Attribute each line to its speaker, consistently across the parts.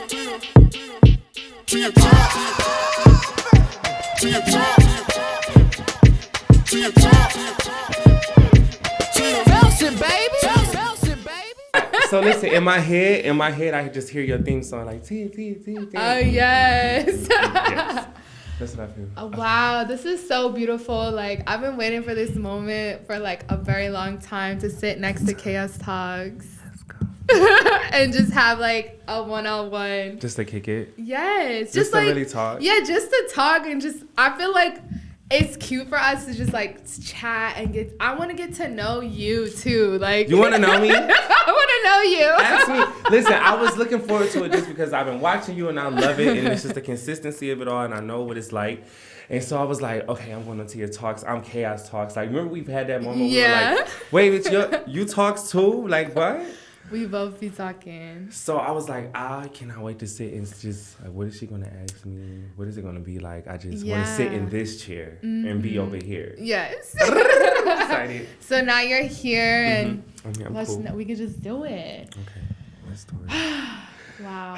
Speaker 1: To your top. To your top. To your top. Bouncing, baby. Bouncing, baby.
Speaker 2: So listen, in my head, I could just hear your theme song like T.
Speaker 3: Oh yes.
Speaker 2: Yes. That's what I feel.
Speaker 3: Oh, wow, this is so beautiful. Like, I've been waiting for this moment for like a very long time to sit next to Khaos Talks.
Speaker 2: Let's go.
Speaker 3: And just have like a one-on-one.
Speaker 2: Just to kick it.
Speaker 3: Yes.
Speaker 2: Just to
Speaker 3: like,
Speaker 2: really talk.
Speaker 3: Yeah, just to talk and just, I feel like it's cute for us to just like chat and I want to get to know you too. Like,
Speaker 2: You want to know me?
Speaker 3: I want to know you.
Speaker 2: Ask me. Listen, I was looking forward to it just because I've been watching you and I love it, and it's just the consistency of it all, and I know what it's like. And so I was like, okay, I'm going to your talks. I'm Khaos Talks. Like, remember we've had that moment
Speaker 3: Yeah.
Speaker 2: where we're like, wait, it's you talks too? Like, what?
Speaker 3: We both be talking.
Speaker 2: So I was like, I cannot wait to sit and just, like, what is she going to ask me? What is it going to be like? I just want to sit in this chair and be over here.
Speaker 3: Yes.
Speaker 2: Excited.
Speaker 3: So now you're here and
Speaker 2: I'm cool.
Speaker 3: we could just do it.
Speaker 2: Okay, let's do it.
Speaker 3: Wow.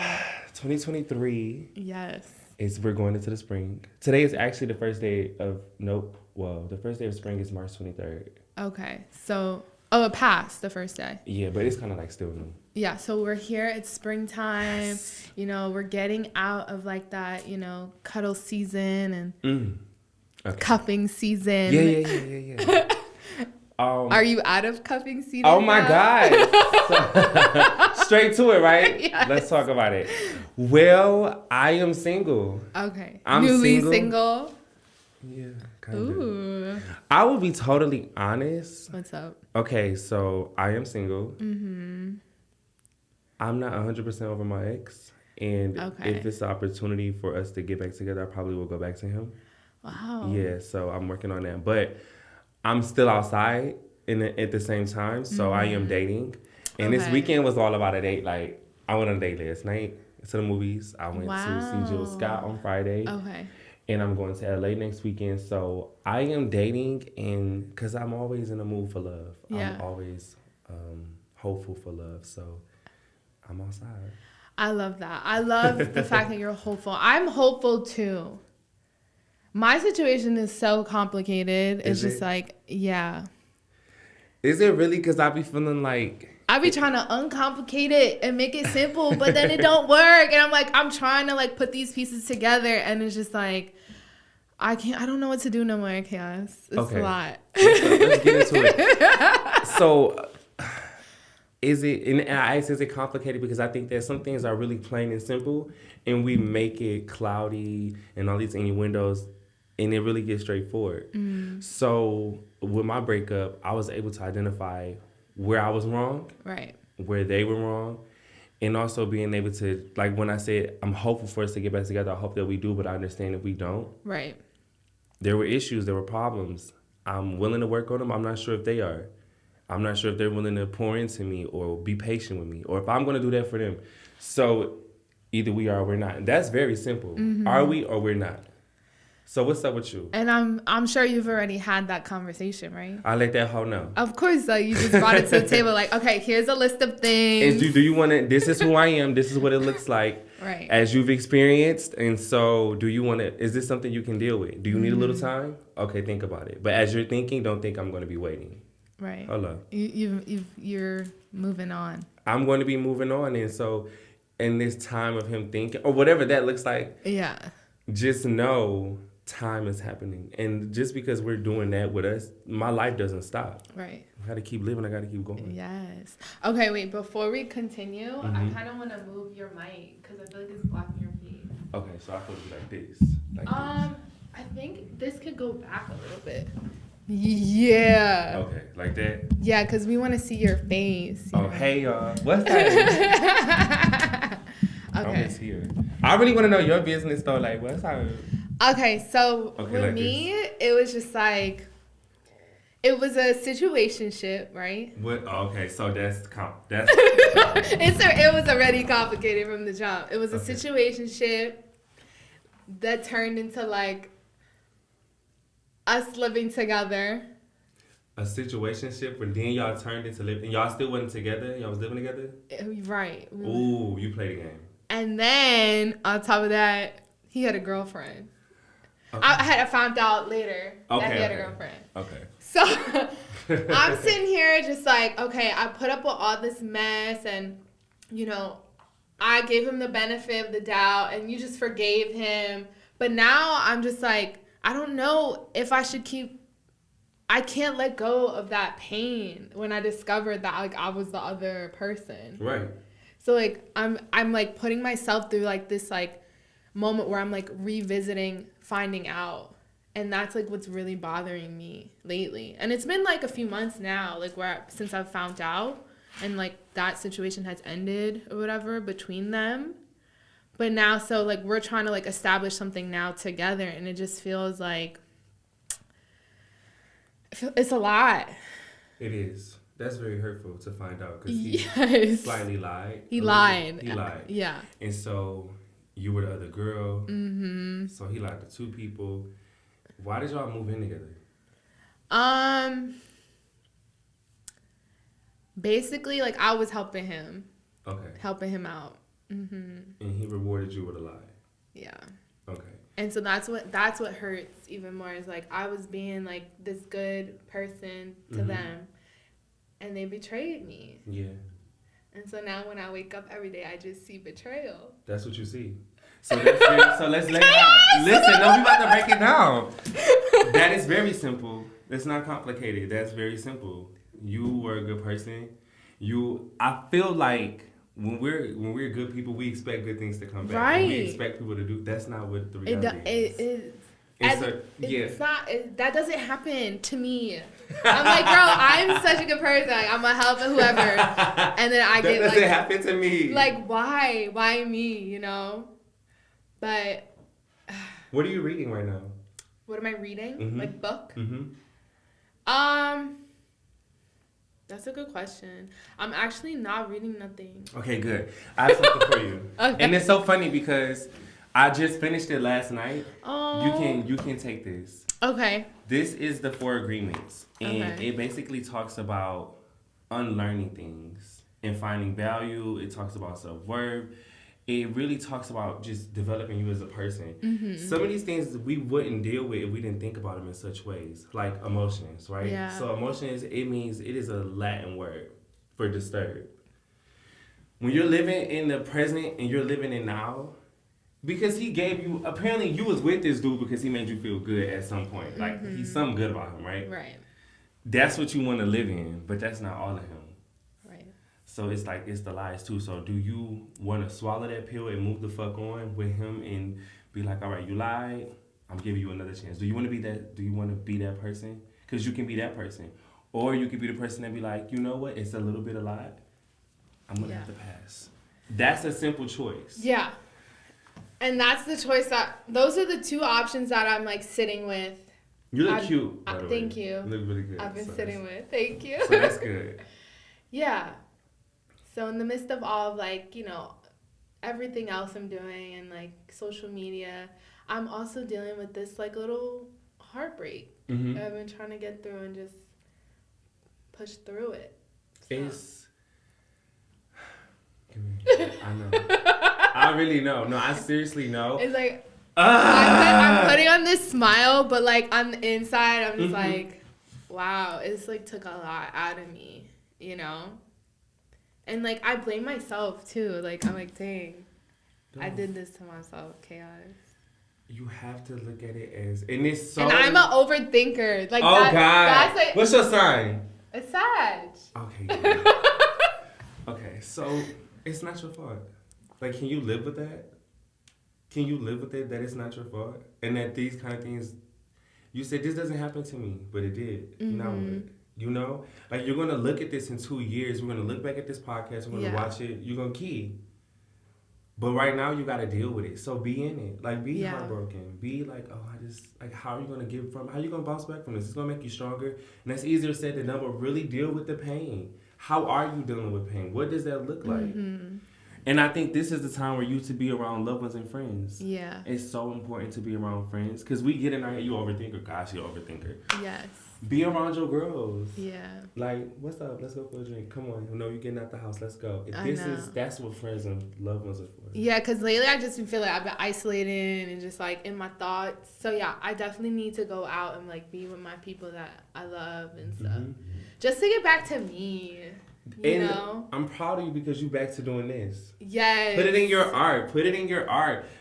Speaker 2: 2023
Speaker 3: Yes.
Speaker 2: we're going into the spring. Today is actually the first day of, the first day of spring is March 23rd.
Speaker 3: Okay. So, it passed the first day.
Speaker 2: Yeah, but it's kind of like still new.
Speaker 3: Yeah, so we're here. It's springtime.
Speaker 2: Yes.
Speaker 3: You know, we're getting out of like that, cuddle season and cupping season.
Speaker 2: Yeah.
Speaker 3: Are you out of cupping season?
Speaker 2: Oh my
Speaker 3: now?
Speaker 2: God. Straight to it, right?
Speaker 3: Yes.
Speaker 2: Let's talk about it. Well, I am single.
Speaker 3: Okay.
Speaker 2: I'm
Speaker 3: Newly
Speaker 2: single.
Speaker 3: single.
Speaker 2: Yeah, kind of.
Speaker 3: Ooh.
Speaker 2: I will be totally honest.
Speaker 3: What's up?
Speaker 2: Okay, so I am single. Mm-hmm. I'm not 100% over my ex. And if it's an opportunity for us to get back together, I probably will go back to him.
Speaker 3: Wow.
Speaker 2: Yeah, so I'm working on that. But I'm still outside at the same time, so I am dating. And this weekend was all about a date. Like, I went on a date last night to the movies. I went to see Jill Scott on Friday.
Speaker 3: Okay.
Speaker 2: And I'm going to LA next weekend. So I am dating, and because I'm always in the mood for love.
Speaker 3: Yeah.
Speaker 2: I'm always hopeful for love. So I'm outside.
Speaker 3: I love that. I love the fact that you're hopeful. I'm hopeful too. My situation is so complicated. It's just like, yeah.
Speaker 2: Is it really? Because I be feeling like...
Speaker 3: I be trying to uncomplicate it and make it simple, but then it don't work. And I'm like, I'm trying to like put these pieces together, and it's just like, I don't know what to do no more, Chaos. It's a lot.
Speaker 2: Let's get into it. So, is it, and I ask, is it complicated? Because I think that some things are really plain and simple, and we make it cloudy and all these innuendos, and it really gets straightforward. So, with my breakup, I was able to identify where I was wrong,
Speaker 3: Right.
Speaker 2: where they were wrong, and also being able to, like when I said, I'm hopeful for us to get back together, I hope that we do, but I understand if we don't.
Speaker 3: Right.
Speaker 2: There were issues, there were problems. I'm willing to work on them. I'm not sure if they are. I'm not sure if they're willing to pour into me or be patient with me, or if I'm going to do that for them. So either we are or we're not. That's very simple. Are we or we're not? So what's up with you?
Speaker 3: And I'm sure you've already had that conversation, right?
Speaker 2: I let that hoe know.
Speaker 3: Of course, you just brought it to the table like, okay, here's a list of things.
Speaker 2: And do you want to, this is who I am, this is what it looks like.
Speaker 3: Right.
Speaker 2: As you've experienced. And so do you want to, is this something you can deal with? Do you need a little time? Okay, think about it. But as you're thinking, don't think I'm going to be waiting.
Speaker 3: Right.
Speaker 2: Hold on.
Speaker 3: You're moving on.
Speaker 2: I'm going to be moving on. And so in this time of him thinking, or whatever that looks like,
Speaker 3: Yeah.
Speaker 2: just know time is happening. And just because we're doing that with us, my life doesn't stop.
Speaker 3: Right.
Speaker 2: I got to keep living. I got to keep going.
Speaker 3: Yes. Okay, wait. Before we continue, I kind of want to move your mic because I feel like it's blocking your face.
Speaker 2: Okay, so I put it like this. Like
Speaker 3: I think this could go back a little bit. Yeah.
Speaker 2: Okay, like that.
Speaker 3: Yeah, because we want to see your face.
Speaker 2: Oh, hey, y'all. What's that? I'm
Speaker 3: Okay.
Speaker 2: just here. I really want to know your business, though. Like, what's that?
Speaker 3: Okay, so
Speaker 2: Okay,
Speaker 3: with
Speaker 2: like
Speaker 3: me, it was just like, it was a situationship, right?
Speaker 2: What? Oh, okay, so that's
Speaker 3: It was already complicated from the jump. It was a
Speaker 2: Okay.
Speaker 3: situationship that turned into like us living together.
Speaker 2: a situationship where then y'all turned into living. Y'all still wasn't together. Y'all was living together.
Speaker 3: Right.
Speaker 2: Ooh, you played the game.
Speaker 3: And then on top of that, he had a girlfriend.
Speaker 2: Okay.
Speaker 3: I found out later that he had a girlfriend.
Speaker 2: Okay.
Speaker 3: So I'm sitting here just like, okay, I put up with all this mess and, you know, I gave him the benefit of the doubt and you just forgave him. But now I'm just like, I don't know if I should I can't let go of that pain when I discovered that like I was the other person.
Speaker 2: Right.
Speaker 3: So like I'm like putting myself through like this like moment where I'm like revisiting finding out. And that's like what's really bothering me lately. And it's been like a few months now, like since I've found out and like that situation has ended or whatever between them. But now, so like we're trying to like establish something now together, and it just feels like it's a lot.
Speaker 2: It is. That's very hurtful to find out because he slightly lied.
Speaker 3: He lied.
Speaker 2: He lied.
Speaker 3: Yeah.
Speaker 2: And so you were the other girl.
Speaker 3: Mm-hmm.
Speaker 2: So he lied to two people. Why did y'all move in together?
Speaker 3: Basically, like I was helping him.
Speaker 2: Okay.
Speaker 3: Helping him out. Mm-hmm.
Speaker 2: And he rewarded you with a lie.
Speaker 3: Yeah.
Speaker 2: Okay.
Speaker 3: And so that's what hurts even more is like I was being like this good person to them, and they betrayed me.
Speaker 2: Yeah.
Speaker 3: And so now when I wake up every day, I just see betrayal.
Speaker 2: That's what you see. So so let's lay it out. Listen, no, we about to break it down. That is very simple. It's not complicated. That's very simple. You were a good person. I feel like when we're good people, we expect good things to come back.
Speaker 3: Right.
Speaker 2: We expect people to do. That's not what the reality is.
Speaker 3: It's not. That doesn't happen to me. I'm like, girl, I'm such a good person. Like, I'm gonna help whoever, and then I get like. That doesn't
Speaker 2: happen to me.
Speaker 3: Like, why me? You know. But.
Speaker 2: What are you reading right now?
Speaker 3: What am I reading?
Speaker 2: Mm-hmm.
Speaker 3: Like book?
Speaker 2: Mm-hmm.
Speaker 3: That's a good question. I'm actually not reading nothing.
Speaker 2: Okay, good. I have something for you. Okay. And it's so funny because I just finished it last night.
Speaker 3: Oh.
Speaker 2: You can take this.
Speaker 3: Okay.
Speaker 2: This is the 4 agreements. And
Speaker 3: okay.
Speaker 2: It basically talks about unlearning things and finding value. It talks about self-worth. It really talks about just developing you as a person. Mm-hmm. Some of these things we wouldn't deal with if we didn't think about them in such ways, like emotions, right?
Speaker 3: Yeah.
Speaker 2: So emotions, it is a Latin word for disturb. When you're living in the present and you're living in now, because he gave you, apparently you was with this dude because he made you feel good at some point. Like, he's something good about him, right?
Speaker 3: Right.
Speaker 2: That's what you want to live in, but that's not all of him. So it's like, it's the lies too. So do you want to swallow that pill and move the fuck on with him and be like, all right, you lied, I'm giving you another chance. Do you want to be that person? Because you can be that person. Or you could be the person that be like, you know what, it's a little bit of lie. I'm going to have to pass. That's a simple choice.
Speaker 3: Yeah. And that's the choice those are the 2 options that I'm like sitting with.
Speaker 2: You look cute, by the way.
Speaker 3: Thank you.
Speaker 2: You look really good.
Speaker 3: I've been sitting with. Thank you.
Speaker 2: So that's good.
Speaker 3: Yeah. So in the midst of all of like, you know, everything else I'm doing and like social media, I'm also dealing with this like little heartbreak. Mm-hmm. I've been trying to get through and just push through it. So.
Speaker 2: I know. I really know. No, I seriously know.
Speaker 3: It's like I'm putting on this smile, but like on the inside, I'm just like, wow, it's like took a lot out of me, you know? And, like, I blame myself, too. Like, I'm like, dang, I did this to myself, Chaos.
Speaker 2: You have to look at it as, and it's so...
Speaker 3: And I'm an overthinker. Like,
Speaker 2: God.
Speaker 3: That's like,
Speaker 2: what's your sign?
Speaker 3: It's Sag.
Speaker 2: Okay. Okay, so it's not your fault. Like, can you live with that? Can you live with it that it's not your fault? And that these kind of things... You said, this doesn't happen to me, but it did. Mm-hmm. Now what? You know? Like, you're going to look at this in 2 years. We're going to look back at this podcast. We're going to watch it. You're going to key. But right now, you got to deal with it. So be in it. Like, be heartbroken. Be like, oh, how are you going to get from... How are you going to bounce back from this? It's going to make you stronger. And that's easier said than done, but really deal with the pain. How are you dealing with pain? What does that look like? Mm-hmm. And I think this is the time where you to be around loved ones and friends.
Speaker 3: Yeah.
Speaker 2: It's so important to be around friends. Because we get in our head, you overthinker. Gosh, you overthinker.
Speaker 3: Yes.
Speaker 2: Be around your girls.
Speaker 3: Yeah.
Speaker 2: Like, what's up? Let's go for a drink. Come on. No, you're getting out the house. Let's go. That's what friends and loved ones are for.
Speaker 3: Yeah, because lately I just been feeling like I've been isolated and just like in my thoughts. So yeah, I definitely need to go out and like be with my people that I love and stuff. Mm-hmm. Just to get back to me. You know?
Speaker 2: I'm proud of you because you back to doing this.
Speaker 3: Yes.
Speaker 2: Put it in your art.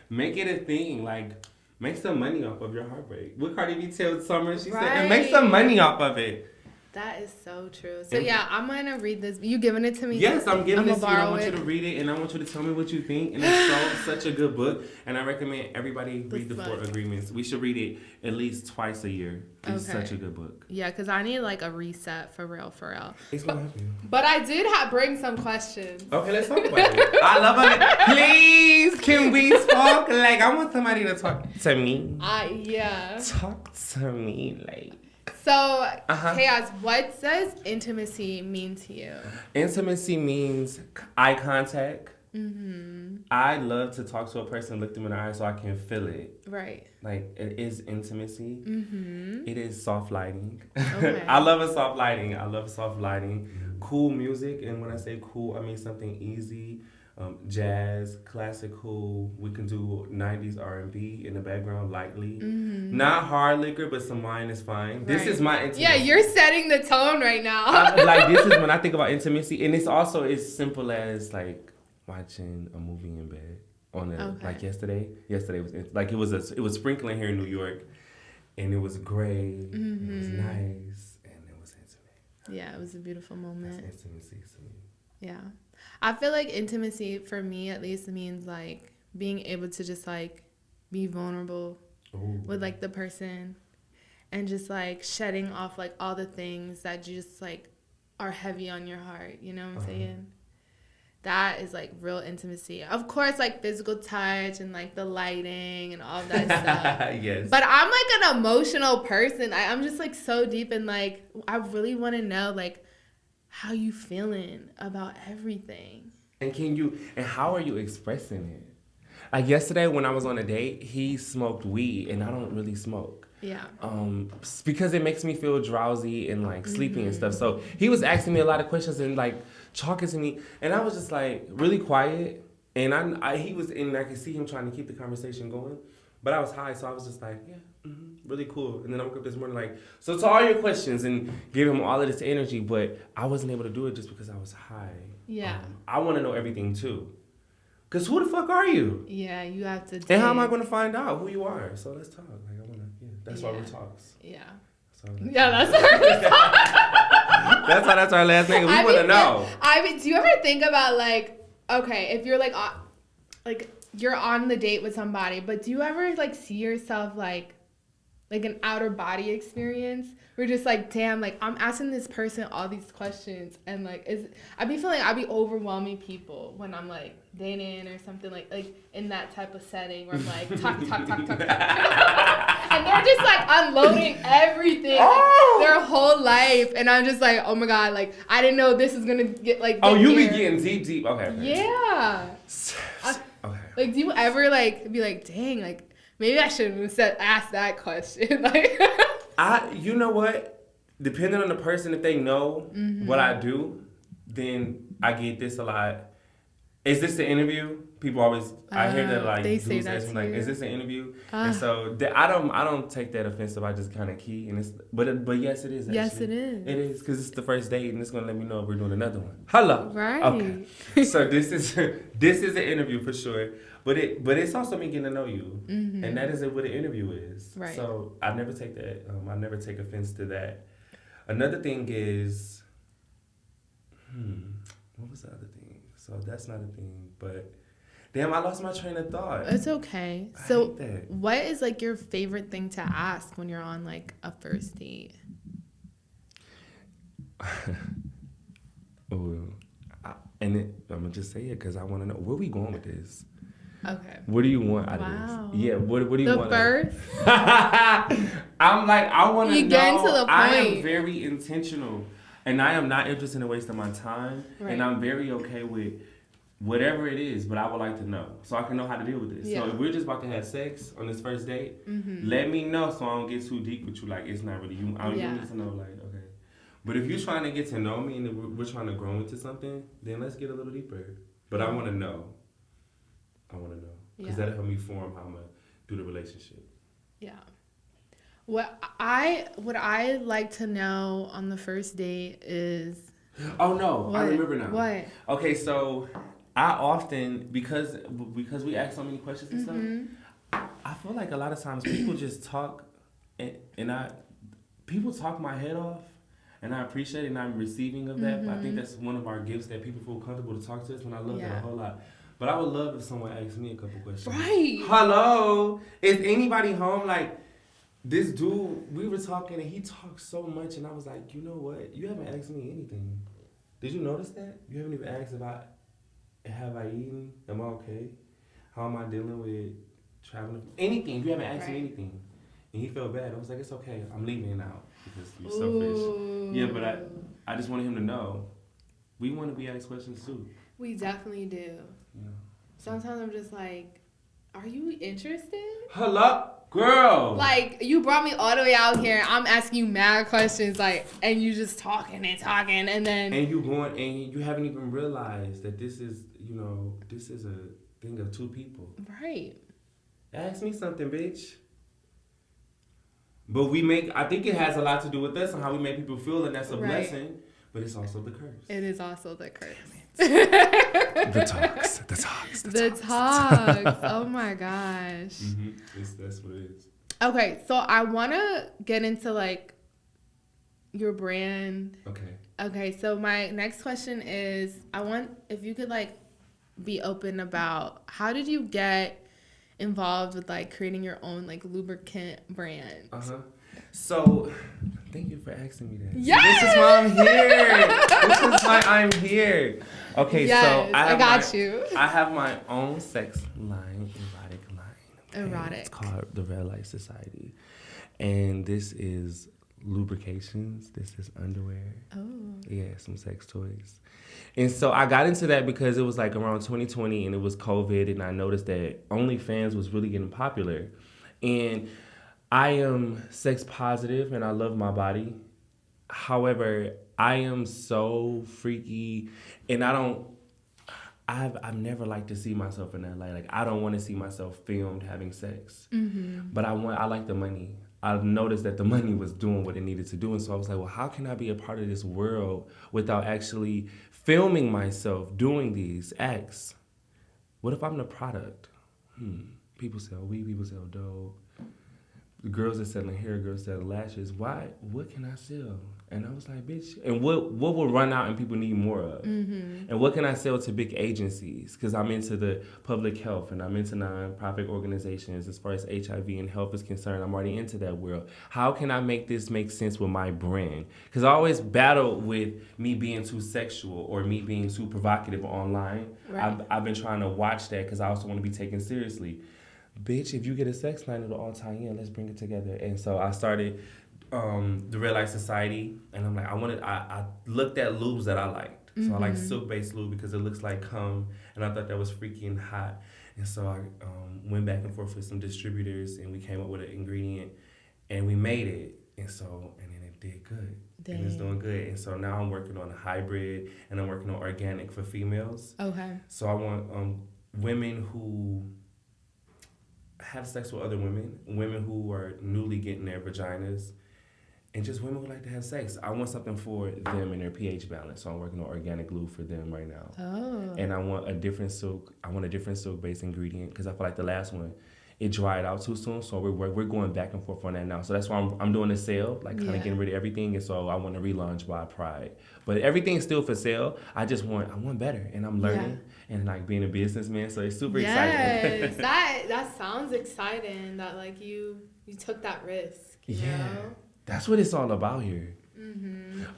Speaker 2: Make it a thing. Like, make some money off of your heartbreak. What Cardi B told Summer, she said, and make some money off of it.
Speaker 3: That is so true. So yeah, I'm gonna read this. You giving it to me?
Speaker 2: Yes, I'm giving it to you. I want you to read it, and I want you to tell me what you think. And it's such a good book, and I recommend everybody read the 4 Agreements. We should read it at least twice a year. It's such a good book.
Speaker 3: Yeah, because I need like a reset for real.
Speaker 2: It's gonna help you.
Speaker 3: But I did bring some questions.
Speaker 2: Okay, let's talk about it. I love it. Please, can we talk? Like, I want somebody to talk to me.
Speaker 3: Yeah.
Speaker 2: Talk to me, like.
Speaker 3: So, Khaos, what does intimacy mean to you?
Speaker 2: Intimacy means eye contact. Mm-hmm. I love to talk to a person, look them in the eye so I can feel it.
Speaker 3: Right.
Speaker 2: Like, it is intimacy. Mm-hmm. It is soft lighting.
Speaker 3: Okay.
Speaker 2: I love a soft lighting. Cool music. And when I say cool, I mean something easy. Jazz, classical. We can do 90s R&B in the background lightly. Mm-hmm. Not hard liquor, but some wine is fine. Right. This is my intimacy.
Speaker 3: Yeah, you're setting the tone right now.
Speaker 2: This is when I think about intimacy. And it's also as simple as like watching a movie in bed. Like yesterday. Yesterday was like it was sprinkling here in New York. And it was gray. Mm-hmm. It was nice. And it was intimate.
Speaker 3: Yeah, it was a beautiful moment.
Speaker 2: That's intimacy to me.
Speaker 3: Yeah. I feel like intimacy, for me at least, means like being able to just like be vulnerable with like the person and just like shedding off like all the things that just like are heavy on your heart. You know what I'm saying? That is like real intimacy. Of course, like physical touch and like the lighting and all of that stuff.
Speaker 2: Yes.
Speaker 3: But I'm like an emotional person. I'm just like so deep in like, I really want to know like, how you feeling about everything?
Speaker 2: And how are you expressing it? Like yesterday when I was on a date, he smoked weed and I don't really smoke.
Speaker 3: Yeah.
Speaker 2: Because it makes me feel drowsy and like sleepy and stuff. So he was asking me a lot of questions and like talking to me, and I was just like really quiet. And he was, and I could see him trying to keep the conversation going, but I was high, so I was just like, yeah. Mm-hmm. Really cool. And then I woke up this morning like, so to all your questions, and give him all of this energy, but I wasn't able to do it just because I was high.
Speaker 3: Yeah.
Speaker 2: I want to know everything too. Because who the fuck are you?
Speaker 3: Yeah, you have to.
Speaker 2: And how am I going to find out who you are? So let's talk. Like, I want to, that's why we talks.
Speaker 3: Yeah.
Speaker 2: That's why we talk. That's our last name. We want to know.
Speaker 3: Do you ever think about like, okay, if you're like you're on the date with somebody, but do you ever like see yourself like an outer body experience? We're just like, damn, like I'm asking this person all these questions, and like I be feeling I be overwhelming people when I'm like dating or something like in that type of setting where I'm like talk, and they're just like unloading everything, like, their whole life, and I'm just like, oh my god, like I didn't know this is gonna get like.
Speaker 2: Oh, you be getting deep. Okay.
Speaker 3: Yeah.
Speaker 2: Okay.
Speaker 3: Like, do you ever like be like, dang, like maybe I shouldn't have asked that question, like.
Speaker 2: You know what? Depending on the person, if they know what I do, then I get this a lot. Is this the interview? People always, I hear that like
Speaker 3: they say
Speaker 2: dudes
Speaker 3: that
Speaker 2: ask me like, is this an interview? And so I don't take that offensive. I just kind of key, and but yes, it is. Actually.
Speaker 3: Yes, it is.
Speaker 2: It is because it's the first date, and it's gonna let me know if we're doing another one. Hello.
Speaker 3: Right.
Speaker 2: Okay. So this is an interview for sure. But it's also me getting to know you, and that is what an interview is.
Speaker 3: Right.
Speaker 2: So I never take that. I never take offense to that. Another thing is, what was the other thing? So that's not a thing. But damn, I lost my train of thought.
Speaker 3: It's okay. So what is like your favorite thing to ask when you're on like a first date?
Speaker 2: I'm gonna just say it because I want to know where we going with this.
Speaker 3: Okay.
Speaker 2: What do you want out of this? Yeah, what do you want?
Speaker 3: The first?
Speaker 2: I'm like, I want to know.
Speaker 3: You get into the point.
Speaker 2: I am very intentional, and I am not interested in wasting my time, right. And I'm very okay with whatever it is, but I would like to know so I can know how to deal with this.
Speaker 3: Yeah.
Speaker 2: So if we're just about to have sex on this first date, let me know so I don't get too deep with you. Like, it's not really you. You need to know, like, okay. But if you're trying to get to know me and we're trying to grow into something, then let's get a little deeper. But I want to know. Because that'll help me form how I'm going to do the relationship.
Speaker 3: Yeah. What I like to know on the first date is...
Speaker 2: Oh, no.
Speaker 3: What?
Speaker 2: I remember now.
Speaker 3: What?
Speaker 2: Okay, so I often, because we ask so many questions and stuff, I feel like a lot of times people just talk people talk my head off. And I appreciate it, and I'm receiving of that. But I think that's one of our gifts that people feel comfortable to talk to us, and I love that a whole lot. But I would love if someone asked me a couple questions.
Speaker 3: Right.
Speaker 2: Hello? Is anybody home? Like, this dude, we were talking, and he talked so much, and I was like, you know what? You haven't asked me anything. Did you notice that? You haven't even asked have I eaten? Am I okay? How am I dealing with traveling? Anything. You haven't asked me anything. And he felt bad. I was like, it's okay. I'm leaving now. Because you're selfish. Yeah, but I just wanted him to know we want to be asked questions too.
Speaker 3: We definitely do.
Speaker 2: Yeah.
Speaker 3: Sometimes I'm just like, are you interested?
Speaker 2: Hello, girl.
Speaker 3: Like, you brought me all the way out here. I'm asking you mad questions, like, and you just talking, and then...
Speaker 2: And you going, and you haven't even realized that this is a thing of two people.
Speaker 3: Right.
Speaker 2: Ask me something, bitch. But I think it has a lot to do with us and how we make people feel, and that's a blessing, but it's also the curse.
Speaker 3: It is also the curse.
Speaker 2: The talks.
Speaker 3: Oh my gosh.
Speaker 2: That's what it is.
Speaker 3: Okay, so I want to get into, like, your brand. Okay, so my next question is, I want, if you could, like, be open about, how did you get involved with, like, creating your own, like, lubricant brand?
Speaker 2: So, thank you for asking me that.
Speaker 3: Yes!
Speaker 2: This is why I'm here. This is why I'm here. Okay,
Speaker 3: yes,
Speaker 2: so I
Speaker 3: got you.
Speaker 2: I have my own sex line, erotic line.
Speaker 3: Erotic.
Speaker 2: It's called the Red Light Society. And this is lubrications. This is underwear.
Speaker 3: Oh.
Speaker 2: Yeah, some sex toys. And so I got into that because it was like around 2020 and it was COVID, and I noticed that OnlyFans was really getting popular. And I am sex positive and I love my body. However, I am so freaky, and I've never liked to see myself in that light. Like, I don't want to see myself filmed having sex. But I like the money. I noticed that the money was doing what it needed to do. And so I was like, well, how can I be a part of this world without actually filming myself doing these acts? What if I'm the product? People sell weed, people sell dope. The girls are selling hair, girls selling lashes. What can I sell? And I was like, bitch, and what will run out and people need more of? And what can I sell to big agencies? Because I'm into the public health and I'm into nonprofit organizations as far as HIV and health is concerned. I'm already into that world. How can I make this make sense with my brand? Because I always battle with me being too sexual or me being too provocative online. Right. I've been trying to watch that because I also want to be taken seriously. Bitch, if you get a sex line, it'll all tie in. Let's bring it together. And so I started the Red Light Society, and I'm like, I looked at lubes that I liked. So I like silk-based lube because it looks like cum, and I thought that was freaky and hot. And so I went back and forth with some distributors, and we came up with an ingredient, and we made it. And then it did good. Dang. And it's doing good. And so now I'm working on a hybrid, and I'm working on organic for females. Okay. So I want women who have sex with other women who are newly getting their vaginas, and just women who like to have sex. I want something for them and their pH balance, so I'm working on organic glue for them right now. Oh. And I want a different silk-based ingredient because I feel like the last one, it dried out too soon, so we're going back and forth on that now. So that's why I'm doing a sale, like kind of getting rid of everything, and so I want to relaunch by Pride. But everything's still for sale. I want better, and I'm learning and like being a businessman, so it's super exciting.
Speaker 3: that sounds exciting. That like you took that risk. You know?
Speaker 2: That's what it's all about here.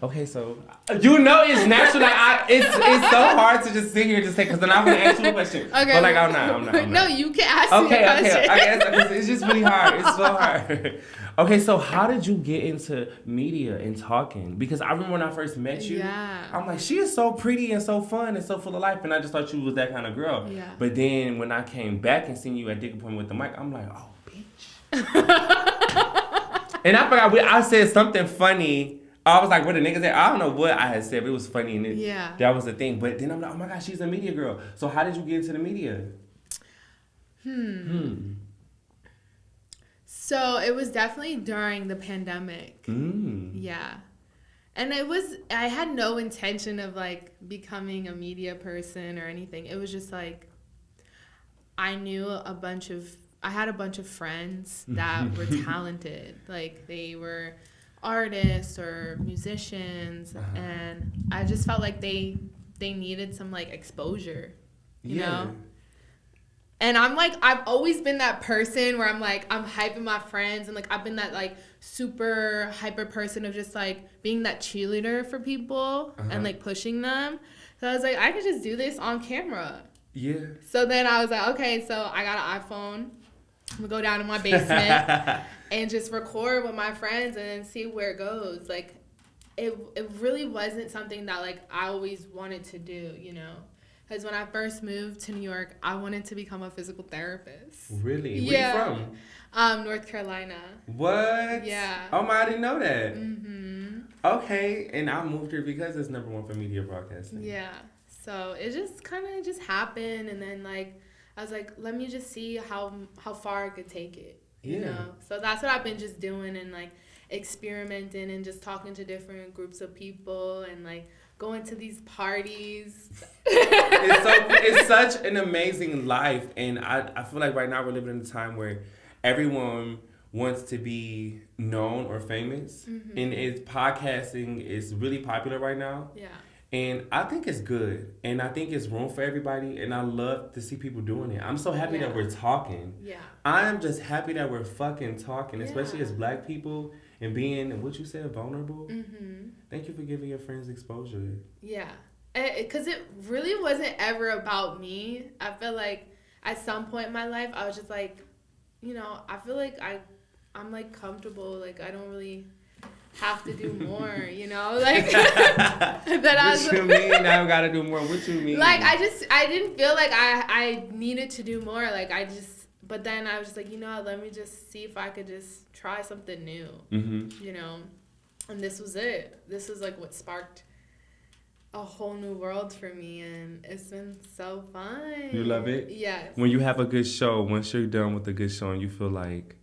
Speaker 2: Okay, so you know it's natural. Like it's so hard to just sit here and just say because then I'm gonna ask you a question.
Speaker 3: Okay.
Speaker 2: But like I'm not.
Speaker 3: No, you can ask me a
Speaker 2: Okay.
Speaker 3: question.
Speaker 2: I guess it's just really hard. It's so hard. Okay, so how did you get into media and talking? Because I remember when I first met you, I'm like, she is so pretty and so fun and so full of life, and I just thought you was that kind of girl.
Speaker 3: Yeah.
Speaker 2: But then when I came back and seen you at Dick Point with the mic, I'm like, oh, bitch. And I forgot I said something funny. I was like, what the niggas at? I don't know what I had said, but it was funny and that was the thing. But then I'm like, oh my gosh, she's a media girl. So how did you get into the media?
Speaker 3: So it was definitely during the pandemic. Yeah. And I had no intention of like becoming a media person or anything. It was just like, I had a bunch of friends that were talented. Like they were artists or musicians, and I just felt like they needed some like exposure, you know? And I'm like, I've always been that person where I'm like, I'm hyping my friends, and like I've been that like super hyper person of just like being that cheerleader for people and like pushing them. So I was like, I could just do this on camera. Yeah. So then I was like, okay, so I got an iPhone. I'm gonna go down to my basement and just record with my friends and then see where it goes. Like, it really wasn't something that like I always wanted to do, you know. Because when I first moved to New York, I wanted to become a physical therapist.
Speaker 2: Really? Yeah. Where you
Speaker 3: from? North Carolina.
Speaker 2: What?
Speaker 3: Yeah.
Speaker 2: Oh my, I didn't know that. Okay, and I moved here because it's #1 for media broadcasting.
Speaker 3: Yeah. So it just kind of just happened, and then like I was like, let me just see how far I could take it. You know. So that's what I've been just doing and like experimenting and just talking to different groups of people and like going to these parties.
Speaker 2: It's such an amazing life, and I feel like right now we're living in a time where everyone wants to be known or famous, and podcasting is really popular right now. Yeah. And I think it's good, and I think it's room for everybody, and I love to see people doing it. I'm so happy that we're talking. Yeah. I'm just happy that we're fucking talking, especially as Black people, and being, what you said, vulnerable. Thank you for giving your friends exposure. Yeah.
Speaker 3: Because it really wasn't ever about me. I feel like at some point in my life, I was just like, you know, I feel like I'm like comfortable. Like, I don't really have to do more, you know, like that.
Speaker 2: What you mean? I gotta do more. What you mean?
Speaker 3: Like I didn't feel like I needed to do more. Like but then I was just like, you know, let me just see if I could just try something new. You know, and this was it. This is like what sparked a whole new world for me, and it's been so fun.
Speaker 2: You love it?
Speaker 3: Yes.
Speaker 2: When you have a good show, once you're done with a good show, and you feel like.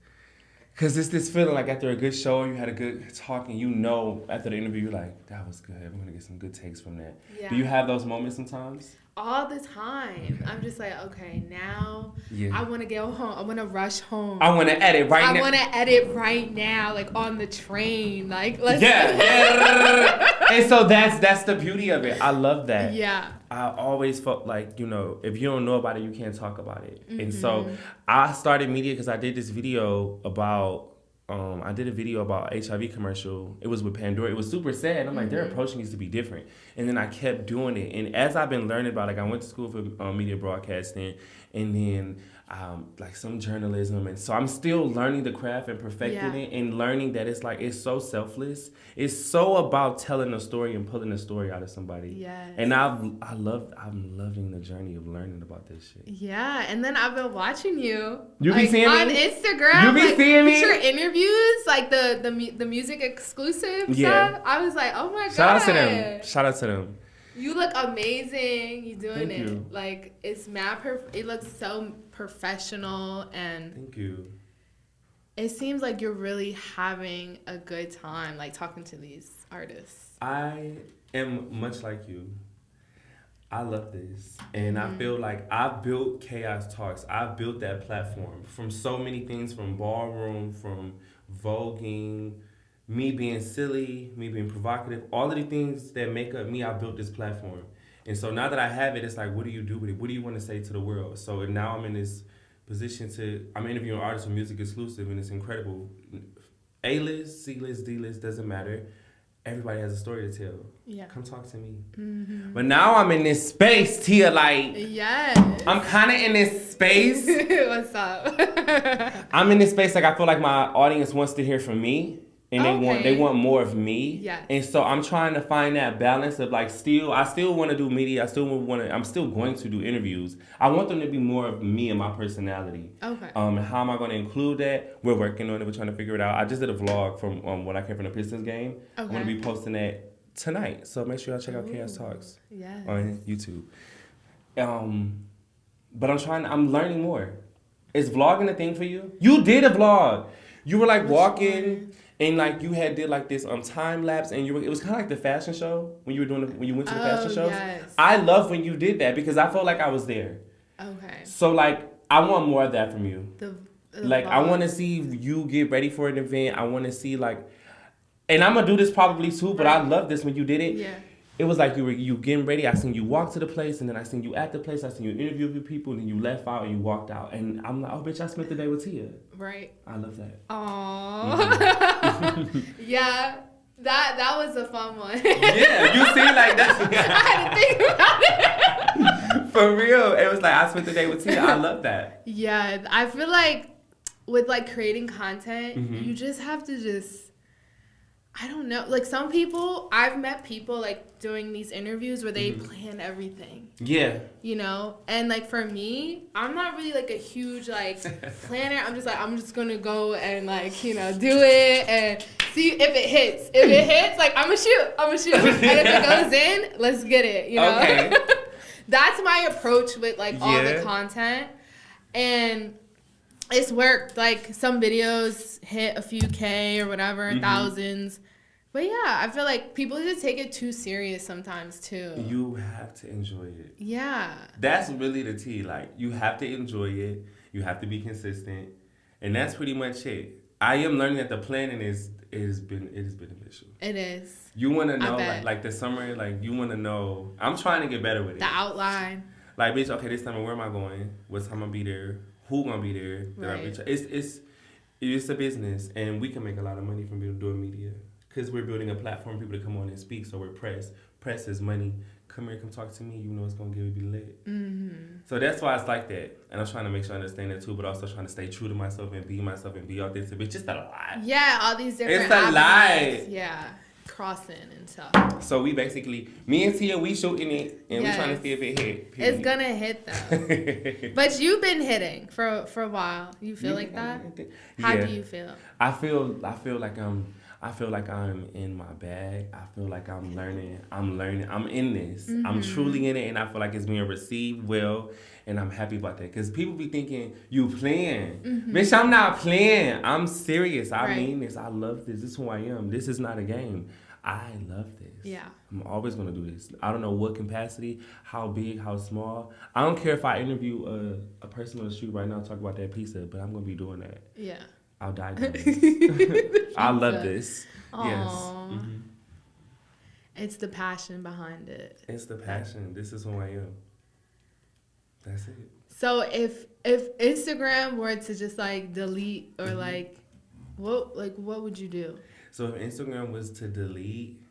Speaker 2: Because it's this feeling like after a good show, you had a good talk, and you know after the interview, you're like, that was good. I'm going to get some good takes from that. Yeah. Do you have those moments sometimes?
Speaker 3: All the time. I'm just like, okay, now I want to go home. I want to rush home.
Speaker 2: I want to edit right now.
Speaker 3: I want to edit right now, like on the train. Like, let's
Speaker 2: And so that's the beauty of it. I love that.
Speaker 3: Yeah.
Speaker 2: I always felt like, you know, if you don't know about it, you can't talk about it. And so I started media because I did this video about, HIV commercial. It was with Pandora. It was super sad. And I'm like, their approach needs to be different. And then I kept doing it. And as I've been learning about, like, I went to school for media broadcasting, and then like some journalism. And so I'm still learning the craft and perfecting it, and learning that it's like, it's so selfless. It's so about telling a story and pulling a story out of somebody. Yes. And I'm loving the journey of learning about this shit.
Speaker 3: Yeah. And then I've been watching you.
Speaker 2: You be seeing me?
Speaker 3: On Instagram.
Speaker 2: You be seeing me?
Speaker 3: Your interviews, like the music exclusive stuff. I was like, oh my God.
Speaker 2: Shout out to them.
Speaker 3: You look amazing. You doing it. You. Like, it's it looks so professional, and
Speaker 2: thank you.
Speaker 3: It seems like you're really having a good time, like talking to these artists.
Speaker 2: I am much like you. I love this. And I feel like I've built Khaos Talks. I've built that platform from so many things, from ballroom, from voguing, me being silly, me being provocative, all of the things that make up me, I built this platform. And so now that I have it, it's like, what do you do with it? What do you want to say to the world? So now I'm in this position I'm interviewing artists with music exclusive, and it's incredible. A-list, C-list, D-list, doesn't matter. everybody has a story to tell.
Speaker 3: Yeah.
Speaker 2: Come talk to me.
Speaker 3: Mm-hmm.
Speaker 2: But now I'm in this space, Tia, like,
Speaker 3: Yes.
Speaker 2: I'm kind of in this space.
Speaker 3: What's up?
Speaker 2: I'm in this space, like, I feel like my audience wants to hear from me. And they want more of me.
Speaker 3: Yes.
Speaker 2: And so I'm trying to find that balance of, like, I still want to do media. I'm still going to do interviews. I want them to be more of me and my personality.
Speaker 3: Okay.
Speaker 2: And how am I going to include that? We're working on it. We're trying to figure it out. I just did a vlog from when I came from the Pistons game.
Speaker 3: Okay.
Speaker 2: I'm going to be posting that tonight. So make sure y'all check out Khaos Talks on YouTube. But I'm learning more. Is vlogging a thing for you? You did a vlog. You were like walking. And like you did like this time lapse, and it was kind of like the fashion show when you went to the fashion shows.
Speaker 3: Yes.
Speaker 2: I love when you did that because I felt like I was there.
Speaker 3: Okay.
Speaker 2: So like I want more of that from you.
Speaker 3: The
Speaker 2: Like I want to see you get ready for an event. I want to see like, and I'm gonna do this probably too. But I love this when you did it.
Speaker 3: Yeah.
Speaker 2: It was like you getting ready. I seen you walk to the place, and then I seen you at the place. I seen you interview with people, and then you left out and you walked out. And I'm like, oh bitch, I spent the day with Tia.
Speaker 3: Right.
Speaker 2: I love that.
Speaker 3: Aww. Yeah. That was a fun one.
Speaker 2: Yeah, you see, like that's.
Speaker 3: I had to think about it.
Speaker 2: For real, it was like I spent the day with Tia. I love that.
Speaker 3: Yeah, I feel like with like creating content,
Speaker 2: Mm-hmm.
Speaker 3: you just have to I don't know. Like some people, I've met people like doing these interviews where they plan everything.
Speaker 2: Yeah.
Speaker 3: You know? And like for me, I'm not really like a huge like planner. I'm just gonna go and like, you know, do it and see if it hits. If it hits, like I'ma shoot. And if it goes in, let's get it, you know?
Speaker 2: Okay.
Speaker 3: That's my approach with like all the content. And it's worked. Like some videos hit a few K or whatever, thousands. But yeah, I feel like people just take it too serious sometimes too.
Speaker 2: You have to enjoy it.
Speaker 3: Yeah.
Speaker 2: That's really the tea. Like you have to enjoy it. You have to be consistent, and that's pretty much it. I am learning that the planning it is beneficial.
Speaker 3: It is.
Speaker 2: You want to know like the summer, like you want to know. I'm trying to get better with it.
Speaker 3: The outline.
Speaker 2: Like bitch, okay, this summer where am I going? What time I'm gonna be there? Who gonna be there?
Speaker 3: Right.
Speaker 2: It's a business, and we can make a lot of money from doing media. Because we're building a platform for people to come on and speak, so we're press. Press is money. Come here, come talk to me. You know it's going to be lit. Mm-hmm. So that's why it's like that. And I'm trying to make sure I understand that too, but also trying to stay true to myself and be authentic. It's just a lot.
Speaker 3: Yeah, all these different
Speaker 2: It's a lot.
Speaker 3: Yeah, crossing and stuff.
Speaker 2: So we basically, me and Tia, we shooting it, and we trying to see if it hit.
Speaker 3: It's going to hit, though. But you've been hitting for a while. You feel like that? How do you feel?
Speaker 2: I feel like I'm in my bag. I feel like I'm learning. I'm in this. I'm truly in it, and I feel like it's being received well, and I'm happy about that. Because people be thinking, you playing. Bitch, I'm not playing. I'm serious. I mean this. I love this. This is who I am. This is not a game. I love this.
Speaker 3: Yeah.
Speaker 2: I'm always going to do this. I don't know what capacity, how big, how small. I don't care if I interview a person on the street right now talk about that pizza, but I'm going to be doing that.
Speaker 3: Yeah.
Speaker 2: I'll die doing this. I love this.
Speaker 3: Aww.
Speaker 2: Yes. Mm-hmm.
Speaker 3: It's the passion behind it.
Speaker 2: It's the passion. This is who I am. That's it.
Speaker 3: So if Instagram were to just like delete or what would you do?
Speaker 2: So if Instagram was to delete,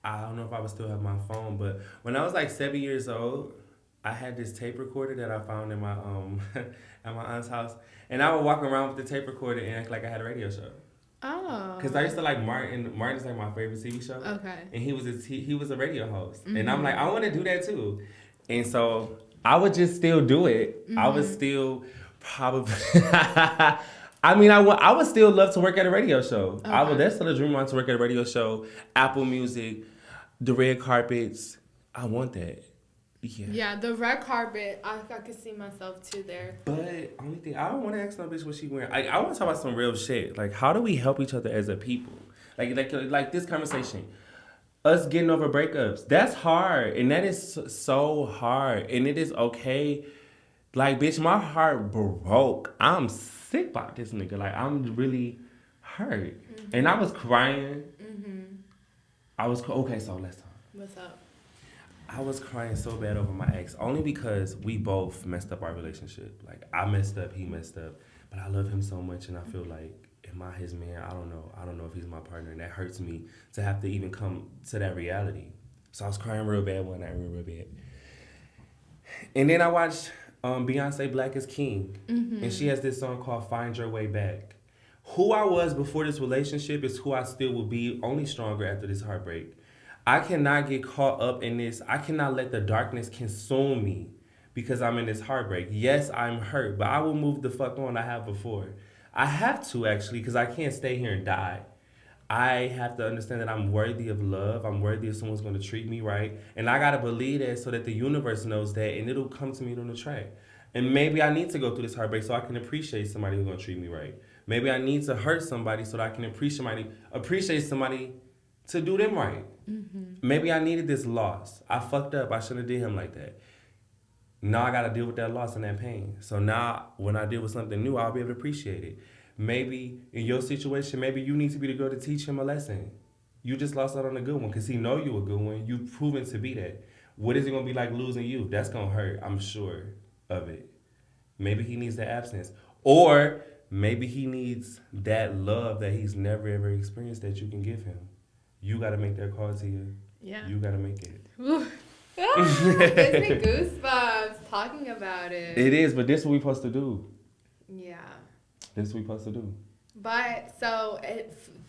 Speaker 2: I don't know if I would still have my phone, but when I was like 7 years old, I had this tape recorder that I found in my at my aunt's house, and I would walk around with the tape recorder and act like I had a radio show.
Speaker 3: Oh.
Speaker 2: Because I used to like Martin. Martin's like my favorite TV show.
Speaker 3: Okay.
Speaker 2: And he was a radio host, and I'm like, I want to do that too, and so I would just still do it. I would still probably. I mean, I would still love to work at a radio show.
Speaker 3: Okay.
Speaker 2: That's still a dream of mine, to work at a radio show, Apple Music, the red carpets. I want that. Yeah.
Speaker 3: Yeah, the red carpet. I could see myself too there.
Speaker 2: But only thing, I don't want to ask no bitch what she wearing. I want to talk about some real shit. Like, how do we help each other as a people? Like this conversation. Us getting over breakups. That's hard. And that is so hard. And it is okay. Like, bitch, my heart broke. I'm sick about this nigga. Like, I'm really hurt. And I was crying. Okay, so let's talk.
Speaker 3: What's up?
Speaker 2: I was crying so bad over my ex, only because we both messed up our relationship. Like, I messed up, he messed up, but I love him so much, and I feel like if am I his man? I don't know. I don't know if he's my partner. And that hurts me to have to even come to that reality. So I was crying real bad one night, real bad. And then I watched Beyonce Black is King. And she has this song called Find Your Way Back. Who I was before this relationship is who I still will be, only stronger after this heartbreak. I cannot get caught up in this. I cannot let the darkness consume me because I'm in this heartbreak. Yes, I'm hurt, but I will move the fuck on I have before. I have to, actually, because I can't stay here and die. I have to understand that I'm worthy of love. I'm worthy of someone's going to treat me right. And I got to believe that so that the universe knows that, and it'll come to me on the track. And maybe I need to go through this heartbreak so I can appreciate somebody who's going to treat me right. Maybe I need to hurt somebody so that I can appreciate somebody to do them right. Maybe I needed this loss. I fucked up. I shouldn't have did him like that. Now I got to deal with that loss and that pain. So now when I deal with something new, I'll be able to appreciate it. Maybe in your situation, maybe you need to be the girl to teach him a lesson. You just lost out on a good one because he know you a good one. You've proven to be that. What is it going to be like losing you? That's going to hurt. I'm sure of it. Maybe he needs that absence. Or maybe he needs that love that he's never ever experienced that you can give him. You got to make that call to you.
Speaker 3: Yeah.
Speaker 2: You got to make it.
Speaker 3: Gives me goosebumps talking about it.
Speaker 2: It is, but this is what we're supposed to do.
Speaker 3: Yeah.
Speaker 2: This is what we're supposed to do.
Speaker 3: But so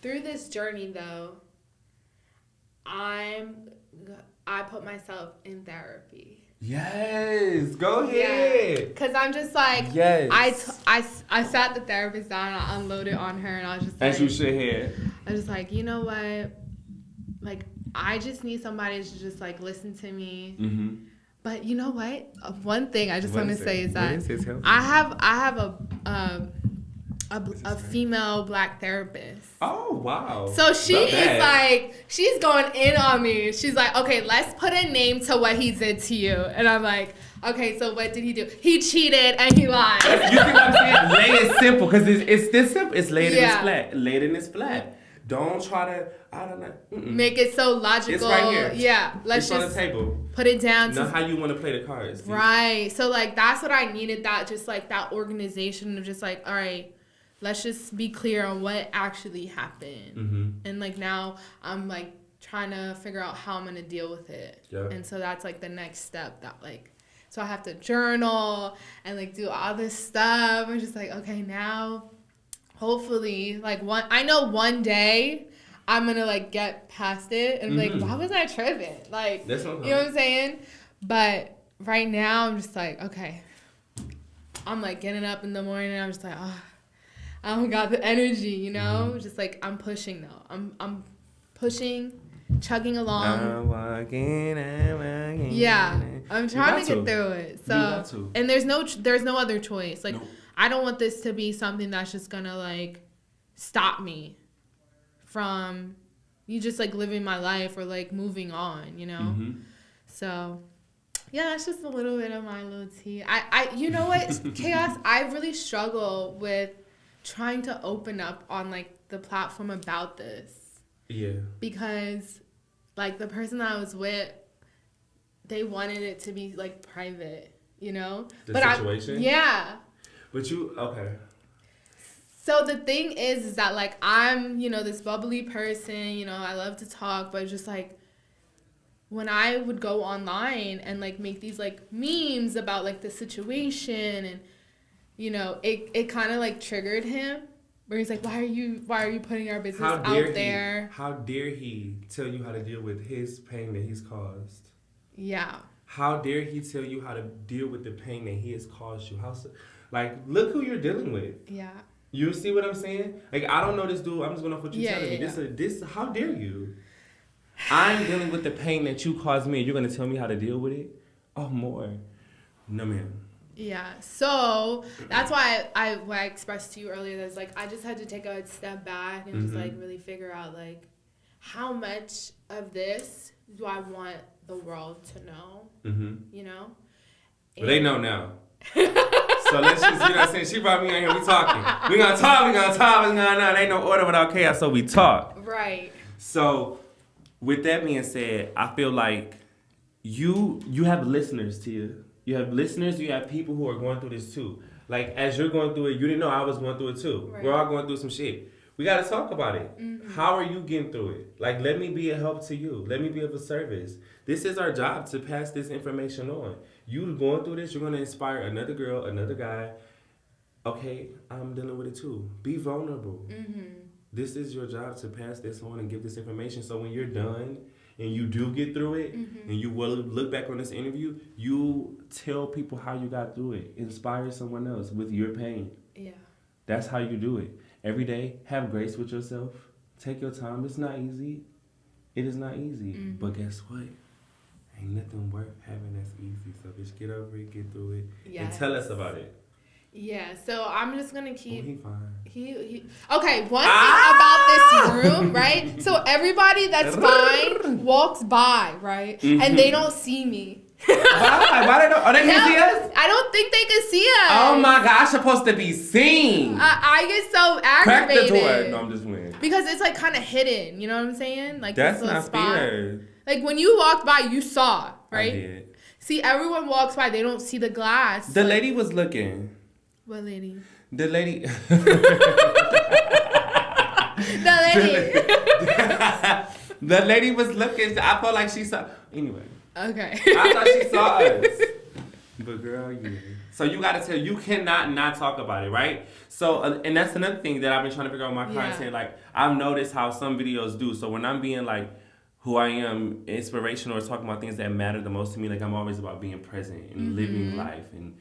Speaker 3: through this journey though, I put myself in therapy.
Speaker 2: Yes, go ahead.
Speaker 3: Yeah. Cause I'm just like,
Speaker 2: yes.
Speaker 3: I sat the therapist down, and I unloaded on her, and I was just like,
Speaker 2: as you should have.
Speaker 3: I was just like, you know what, like I just need somebody to just like listen to me.
Speaker 2: Mm-hmm.
Speaker 3: But you know what? One thing I just want to say is that
Speaker 2: is
Speaker 3: I have a female Black therapist.
Speaker 2: Oh, wow.
Speaker 3: So she is like, she's going in on me. She's like, okay, let's put a name to what he did to you. And I'm like, okay, so what did he do? He cheated and he lied.
Speaker 2: You see what I'm saying? Lay it simple, because it's this simple. It's laid in this flat. Laid in this flat. Don't try to, I don't know.
Speaker 3: Make it so logical.
Speaker 2: It's right here.
Speaker 3: Yeah. Let's
Speaker 2: it's
Speaker 3: just
Speaker 2: on the table.
Speaker 3: put it down.
Speaker 2: Know how you want to play the cards.
Speaker 3: Right. So like, that's what I needed, that just like that organization of just like, all right, let's just be clear on what actually happened.
Speaker 2: Mm-hmm.
Speaker 3: And like now I'm like trying to figure out how I'm going to deal with it.
Speaker 2: Yep.
Speaker 3: And so that's like the next step that like, so I have to journal and like do all this stuff. I'm just like, okay, now hopefully like I know one day I'm going to like get past it and be like, why was I tripping? Like, you know what I'm saying? But right now I'm just like, okay, I'm like getting up in the morning and I'm just like, oh, I don't got the energy, you know? Just like, I'm pushing though. I'm pushing, chugging along.
Speaker 2: I'm walking.
Speaker 3: Yeah, I'm trying to get through it. So,
Speaker 2: you got to.
Speaker 3: And there's no other choice. Like,
Speaker 2: Nope.
Speaker 3: I don't want this to be something that's just gonna like stop me from you just like living my life or like moving on, you know?
Speaker 2: Mm-hmm.
Speaker 3: So, yeah, that's just a little bit of my little tea. I you know what, Chaos, I really struggle with trying to open up on like the platform about this.
Speaker 2: Yeah.
Speaker 3: Because like the person that I was with, they wanted it to be like private, you know?
Speaker 2: The situation?
Speaker 3: Yeah.
Speaker 2: But okay.
Speaker 3: So the thing is that like I'm, you know, this bubbly person, you know, I love to talk, but just like when I would go online and like make these like memes about like the situation, and you know, it kind of like triggered him, where he's like, why are you putting our business out there?
Speaker 2: How dare he tell you how to deal with his pain that he's caused?
Speaker 3: Yeah.
Speaker 2: How dare he tell you how to deal with the pain that he has caused you? Like, look who you're dealing with.
Speaker 3: Yeah.
Speaker 2: You see what I'm saying? Like, I don't know this dude. I'm just going off what you're telling me.
Speaker 3: Yeah.
Speaker 2: This, how dare you? I'm dealing with the pain that you caused me, and you're going to tell me how to deal with it? Oh, more. No, ma'am.
Speaker 3: Yeah, so that's why I expressed to you earlier that it's like I just had to take a step back and just like really figure out like how much of this do I want the world to know, you know?
Speaker 2: Well, they know now. So let's just, you know what I'm saying? She brought me in here, we talking. We gonna talk. There ain't no order without chaos, so we talk.
Speaker 3: Right.
Speaker 2: So with that being said, I feel like you have listeners to you. You have listeners, you have people who are going through this too. Like, as you're going through it, you didn't know I was going through it too.
Speaker 3: Right.
Speaker 2: We're all going through some shit. We got to talk about it. How are you getting through it? Like, let me be a help to you. Let me be of a service. This is our job to pass this information on. You going through this, you're going to inspire another girl, another guy. Okay, I'm dealing with it too. Be vulnerable. This is your job to pass this on and give this information. So when you're done and you do get through it and you will look back on this interview, you tell people how you got through it. Inspire someone else with your pain.
Speaker 3: Yeah.
Speaker 2: That's how you do it. Every day, have grace with yourself. Take your time. It's not easy. It is not easy. But guess what? Ain't nothing worth having that's easy. So just get over it, get through it, and tell us about it.
Speaker 3: Yeah, so I'm just gonna keep.
Speaker 2: He fine.
Speaker 3: He. Okay, one thing about this room, right? So everybody that's fine walks by, right, and they don't see me.
Speaker 2: Why? Why they don't? Oh, they can see us?
Speaker 3: I don't think they can see us.
Speaker 2: Oh my gosh, supposed to be seen.
Speaker 3: I get so
Speaker 2: Crack the
Speaker 3: aggravated.
Speaker 2: door. No, I'm just playing.
Speaker 3: Because it's like kind of hidden. You know what I'm saying? Like
Speaker 2: That's
Speaker 3: this little
Speaker 2: not
Speaker 3: spot.
Speaker 2: fair.
Speaker 3: Like when you walked by, you saw, right?
Speaker 2: I did.
Speaker 3: See, everyone walks by, they don't see the glass.
Speaker 2: The lady was looking.
Speaker 3: What lady?
Speaker 2: The lady.
Speaker 3: The lady.
Speaker 2: The lady was looking. I felt like she saw. Anyway.
Speaker 3: Okay.
Speaker 2: I thought she saw us. But girl, yeah. So you gotta tell. You cannot not talk about it, right? So, and that's another thing that I've been trying to figure out with my content. Like, I've noticed how some videos do. So when I'm being like who I am, inspirational, or talking about things that matter the most to me, like I'm always about being present and living life. And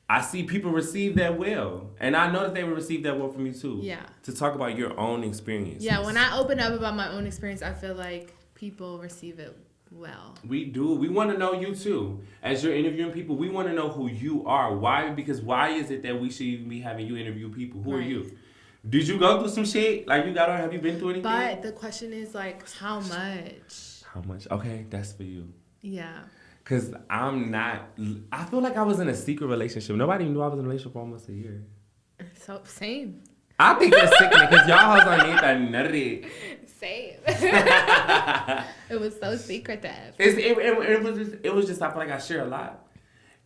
Speaker 2: I see people receive that well. And I know that they will receive that well from you too.
Speaker 3: Yeah.
Speaker 2: To talk about your own experience.
Speaker 3: Yeah, when I open up about my own experience, I feel like people receive it well.
Speaker 2: We do. We want to know you too. As you're interviewing people, we want to know who you are. Why? Because why is it that we should even be having you interview people? Who are you? Did you go through some shit? Like, have you been through anything?
Speaker 3: But the question is, like, how much?
Speaker 2: How much? Okay, that's for you.
Speaker 3: Yeah.
Speaker 2: Because I feel like I was in a secret relationship. Nobody knew I was in a relationship for almost a year.
Speaker 3: So, same.
Speaker 2: I think that's sickening because y'all hoes on need that none of it.
Speaker 3: Same. It was so secretive.
Speaker 2: It was just, I feel like I share a lot.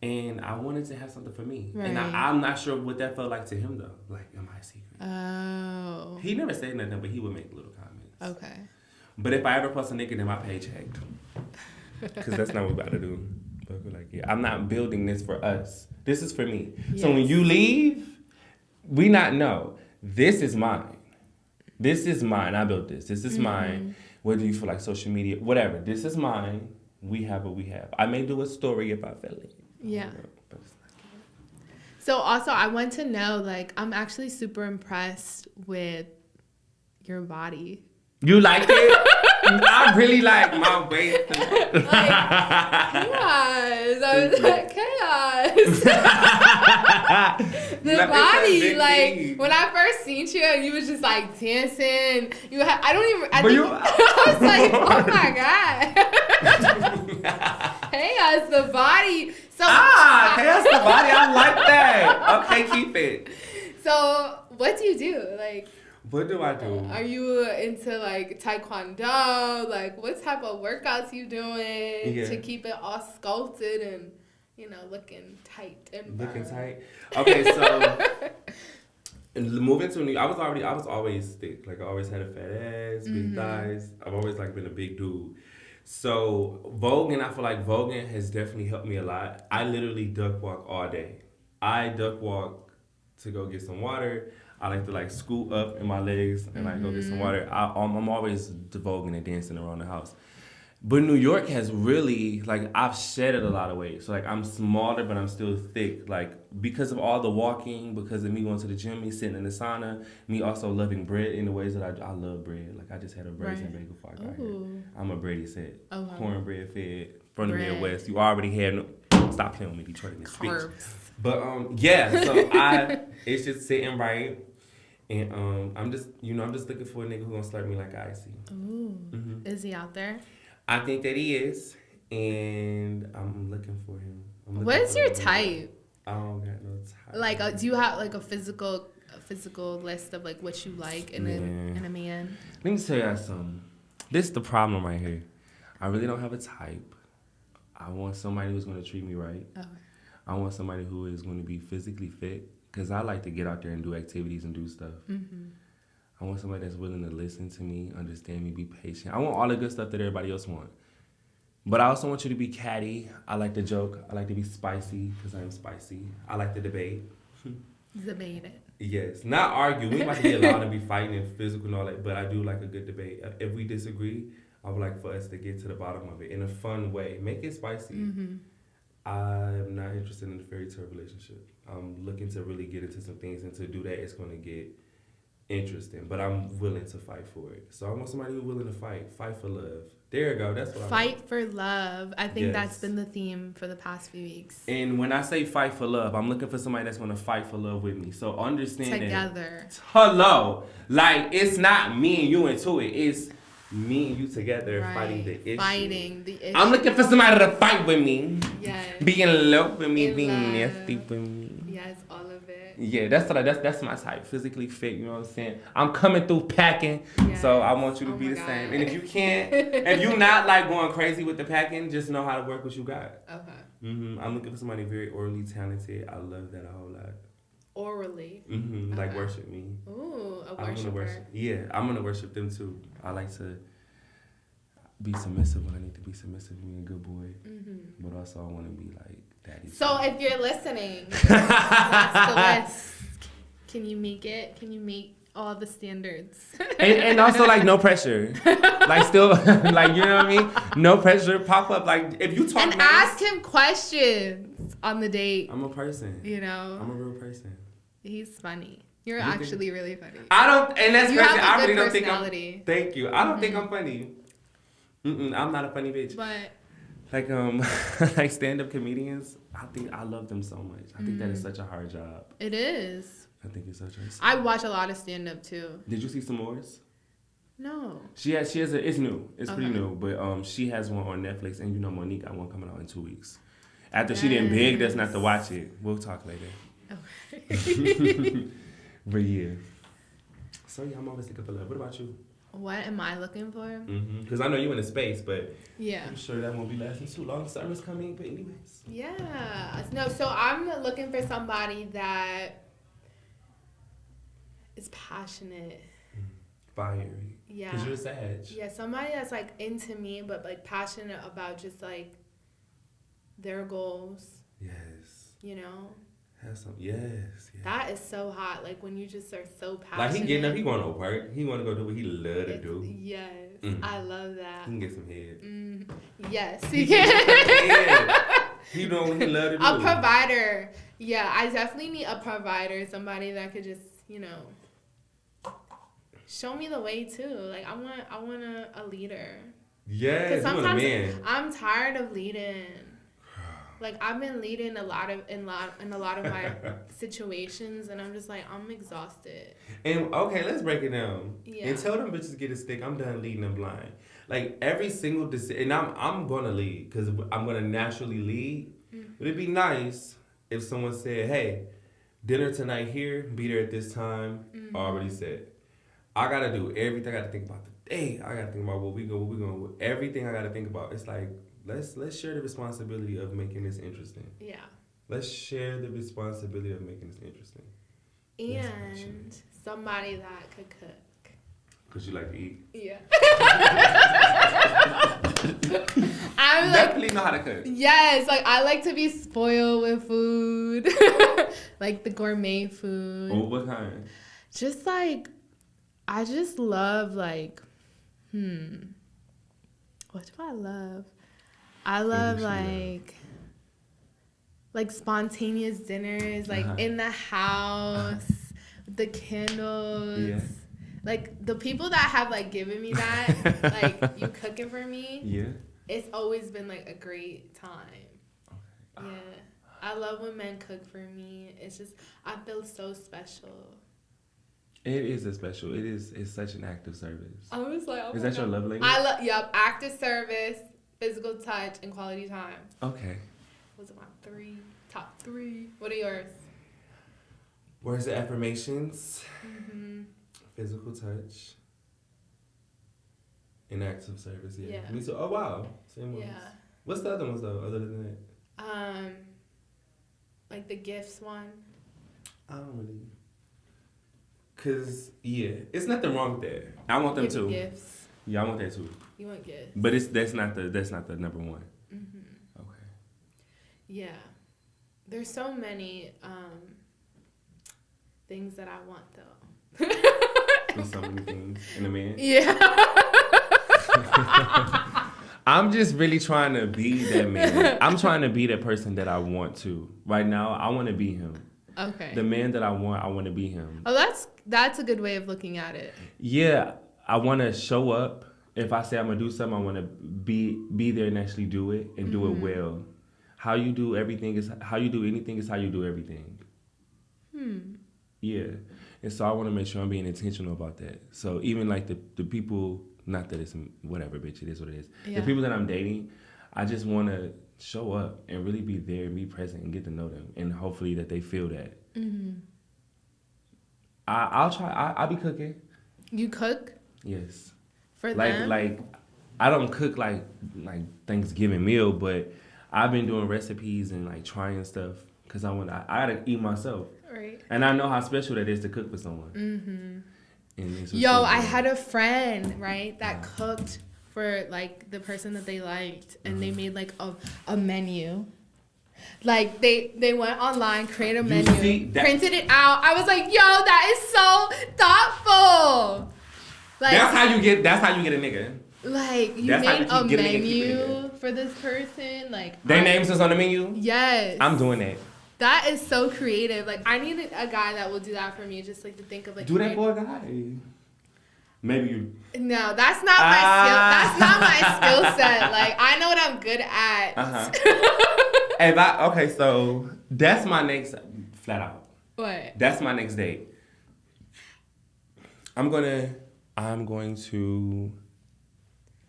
Speaker 2: And I wanted to have something for me.
Speaker 3: Right.
Speaker 2: And I'm not sure what that felt like to him, though. Like, am I a secret?
Speaker 3: Oh.
Speaker 2: He never said nothing, but he would make little comments.
Speaker 3: Okay.
Speaker 2: But if I ever post a nigga, then my page hacked. Because that's not what we're about to do. But we're like, yeah, I'm not building this for us. This is for me.
Speaker 3: Yes.
Speaker 2: So when you leave, we not know. This is mine. This is mine. I built this. This is mine. Whether you feel like social media, whatever. This is mine. We have what we have. I may do a story if I feel it.
Speaker 3: Yeah. So also, I want to know, like, I'm actually super impressed with your body.
Speaker 2: You like it? I really like my waist.
Speaker 3: Like, chaos. I was like, chaos. The body, like, when I first seen you and you was just like dancing, I was like, oh my God. Chaos, the body. So
Speaker 2: chaos, the body. I like that. Okay, keep it.
Speaker 3: So what do you do? Like,
Speaker 2: what do I do?
Speaker 3: are you into like taekwondo? Like, what type of workouts you doing to keep it all sculpted and, looking tight and
Speaker 2: looking tight? Okay, so moving to New York, I was always thick. Like, I always had a fat ass, big thighs. I've always like been a big dude. So voguing, I feel like voguing has definitely helped me a lot. I literally duck walk all day. I duck walk to go get some water. I like to like scoot up in my legs and like go get some water. I'm always voguing and dancing around the house. But New York has really, like, I've shedded a lot of weight. So, like, I'm smaller, but I'm still thick. Like, because of all the walking, because of me going to the gym, me sitting in the sauna, me also loving bread in the ways that I love bread. Like, I just had a braised bagel before I got here. I'm a bready set.
Speaker 3: Okay.
Speaker 2: Cornbread fed from the Midwest. You already had stop playing with me, Detroit, in this speech. But, yeah, so it's just sitting right. And I'm just looking for a nigga who gonna slurp me like icy.
Speaker 3: Ooh. Is he out there?
Speaker 2: I think that he is, and I'm looking for him.
Speaker 3: What's your type?
Speaker 2: I don't got no type.
Speaker 3: Like, do you have like a physical list of like what you like in a man?
Speaker 2: Let me tell you something. This is the problem right here. I really don't have a type. I want somebody who's gonna treat me right.
Speaker 3: Okay.
Speaker 2: I want somebody who is going to be physically fit, because I like to get out there and do activities and do stuff.
Speaker 3: Mm-hmm.
Speaker 2: I want somebody that's willing to listen to me, understand me, be patient. I want all the good stuff that everybody else wants. But I also want you to be catty. I like to joke. I like to be spicy, because I'm spicy. I like to debate.
Speaker 3: Debate it.
Speaker 2: Yes, not argue. We about to get loud and be fighting and physical and all that, but I do like a good debate. If we disagree, I would like for us to get to the bottom of it in a fun way. Make it spicy.
Speaker 3: Mm-hmm.
Speaker 2: I'm not interested in a fairy tale relationship. I'm looking to really get into some things, and to do that, it's going to get interesting. But I'm willing to fight for it. So I want somebody who's willing to fight for love. There you go. That's what I
Speaker 3: Fight for love. I think
Speaker 2: Yes.
Speaker 3: that's been the theme for the past few weeks.
Speaker 2: And when I say fight for love, I'm looking for somebody that's going to fight for love with me. So understand
Speaker 3: Together.
Speaker 2: that. Hello. Like, it's not me and you into it. It's me and you together fighting the issue.
Speaker 3: Fighting the issue.
Speaker 2: I'm looking for somebody to fight with me.
Speaker 3: Yes.
Speaker 2: Be in love with me.
Speaker 3: In
Speaker 2: Be
Speaker 3: love.
Speaker 2: nasty with me.
Speaker 3: Yes, all of it.
Speaker 2: Yeah, that's my type. Physically fit, you know what I'm saying? I'm coming through packing,
Speaker 3: Yes.
Speaker 2: so I want you to
Speaker 3: Oh
Speaker 2: be
Speaker 3: my
Speaker 2: the
Speaker 3: God.
Speaker 2: same. And if you can't, if you're not like going crazy with the packing, just know how to work what you got.
Speaker 3: Okay.
Speaker 2: I'm looking for somebody very orally talented. I love that a whole lot.
Speaker 3: Orally.
Speaker 2: Like
Speaker 3: Okay.
Speaker 2: worship me.
Speaker 3: Ooh, a
Speaker 2: I'm gonna
Speaker 3: worshiper.
Speaker 2: worship. Yeah, I'm gonna worship them too. I like to be submissive when I need to be submissive, being a good boy. But also I want to be like daddy.
Speaker 3: So if you're listening, that's the list. Can you make it? Can you make all the standards?
Speaker 2: and also like no pressure. Like still like, you know what I mean? No pressure. Pop up like if you talk
Speaker 3: And
Speaker 2: nice,
Speaker 3: ask him questions on the date.
Speaker 2: I'm a person.
Speaker 3: You know,
Speaker 2: I'm a real person.
Speaker 3: he's funny. You're
Speaker 2: You think-
Speaker 3: actually really funny.
Speaker 2: I don't, and that's
Speaker 3: You
Speaker 2: crazy.
Speaker 3: have a
Speaker 2: I
Speaker 3: good
Speaker 2: really don't think I'm.
Speaker 3: personality.
Speaker 2: Thank you. I don't think I'm funny. I'm not a funny bitch.
Speaker 3: But
Speaker 2: Like like stand-up comedians, I think I love them so much. I think that is such a hard job.
Speaker 3: it is.
Speaker 2: I think it's such a.
Speaker 3: I watch a lot of stand up too.
Speaker 2: Did you see S'mores?
Speaker 3: No.
Speaker 2: She has a. It's new. It's pretty
Speaker 3: Okay.
Speaker 2: new, but she has one on Netflix, and you know Monique got one coming out in 2 weeks. After she didn't beg us not to watch it. We'll talk later.
Speaker 3: Okay.
Speaker 2: But yeah. So yeah, I'm always looking for love. What about you?
Speaker 3: What am I looking for?
Speaker 2: Because I know you in a space, but
Speaker 3: Yeah.
Speaker 2: I'm sure that won't be lasting too long. Summer's coming, but anyways.
Speaker 3: Yeah. No, so I'm looking for somebody that is passionate.
Speaker 2: Fiery.
Speaker 3: Yeah.
Speaker 2: Because you're a Sag.
Speaker 3: Yeah, somebody that's like into me, but like passionate about just like their goals,
Speaker 2: Yes.
Speaker 3: you know?
Speaker 2: Have some. Yes.
Speaker 3: That is so hot. Like when you just are so passionate.
Speaker 2: Like he getting up, he going to work. He want to go do what he love to do.
Speaker 3: Yes. I love that.
Speaker 2: He can get some head.
Speaker 3: Yes.
Speaker 2: He
Speaker 3: He
Speaker 2: can
Speaker 3: can.
Speaker 2: get some head. He doing what he love to do.
Speaker 3: A provider. Yeah, I definitely need a provider. Somebody that could just, you know, show me the way too. Like I want a leader.
Speaker 2: Yes, you want a
Speaker 3: sometimes
Speaker 2: man.
Speaker 3: I'm tired of leading. Like I've been leading in a lot of my situations, and I'm just like I'm exhausted.
Speaker 2: And okay, let's break it down.
Speaker 3: Yeah.
Speaker 2: And tell them bitches get a stick. I'm done leading them blind. Like every single decision, and I'm gonna lead because I'm gonna naturally lead. But it'd be nice if someone said, "Hey, dinner tonight here. Be there at this time." Already said. I gotta do everything. I gotta think about the day. I gotta think about what we going. Everything I gotta think about. It's like let's share the responsibility of making this interesting.
Speaker 3: Yeah.
Speaker 2: Let's share the responsibility of making this interesting.
Speaker 3: And somebody that could cook.
Speaker 2: Cause you like to eat.
Speaker 3: Yeah. I'm like,
Speaker 2: Definitely know how to cook.
Speaker 3: yes, like I like to be spoiled with food, like the gourmet food.
Speaker 2: Oh, what kind?
Speaker 3: Just like, I just love like, what do I love? I love
Speaker 2: does she
Speaker 3: like spontaneous dinners, like in the house, the candles.
Speaker 2: Yeah.
Speaker 3: Like the people that have like given me that, like you cooking for me,
Speaker 2: Yeah.
Speaker 3: it's always been like a great time. Yeah. I love when men cook for me. It's just, I feel so special.
Speaker 2: It is a special. It's such an act of service.
Speaker 3: I was like, oh
Speaker 2: Is
Speaker 3: my
Speaker 2: that your
Speaker 3: God.
Speaker 2: love language?
Speaker 3: I love, yep, act of service, physical touch, and quality time.
Speaker 2: Okay.
Speaker 3: Those are my top three. What are yours?
Speaker 2: Words of affirmations, physical touch, and acts of service. Yeah.
Speaker 3: Yeah.
Speaker 2: Me too. Oh, wow. Same ones.
Speaker 3: Yeah.
Speaker 2: What's the other ones, though, other than that?
Speaker 3: Like the gifts one?
Speaker 2: I don't really. Cause it's nothing wrong with that. I want them too.
Speaker 3: Gifts.
Speaker 2: Yeah, I want that too.
Speaker 3: You want gifts.
Speaker 2: But that's not the number one. Mm-hmm. Okay.
Speaker 3: Yeah. There's so many things that I want though.
Speaker 2: There's so many things in a man.
Speaker 3: Yeah.
Speaker 2: I'm just really trying to be that man. I'm trying to be that person that I want to. Right now, I want to be him.
Speaker 3: Okay.
Speaker 2: The man that I want to be him.
Speaker 3: Oh, that's a good way of looking at it.
Speaker 2: Yeah, I want to show up. If I say I'm gonna do something, I want to be there and actually do it and do it well. How you do everything is how you do anything is how you do everything. Yeah, and so I want to make sure I'm being intentional about that. So even like the people, not that it's whatever, bitch, it is what it is.
Speaker 3: Yeah.
Speaker 2: The people that I'm dating, I just want to show up and really be there and be present and get to know them, and hopefully that they feel that. I'll try. I'll be cooking.
Speaker 3: You cook?
Speaker 2: Yes.
Speaker 3: For
Speaker 2: like
Speaker 3: them?
Speaker 2: like I don't cook like Thanksgiving meal, but I've been doing recipes and like trying stuff because I gotta eat myself.
Speaker 3: Right.
Speaker 2: And I know how special that is to cook for someone. And
Speaker 3: Yo, I had a friend, right, that cooked for like the person that they liked, and they made like a menu. Like they went online, created a menu, printed it out. I was like, yo, that is so thoughtful. Like, that's how you get a nigga. Like you made a menu for this person. Like
Speaker 2: their names is on the menu.
Speaker 3: Yes,
Speaker 2: I'm doing that.
Speaker 3: That is so creative. Like I need a guy that will do that for me. Just like to think of like
Speaker 2: do that for a guy. Maybe you.
Speaker 3: No, that's not my skill. That's not my skill set. Like I know what I'm good at.
Speaker 2: Okay, so that's my next flat out.
Speaker 3: What?
Speaker 2: That's my next date. I'm going to. I don't know.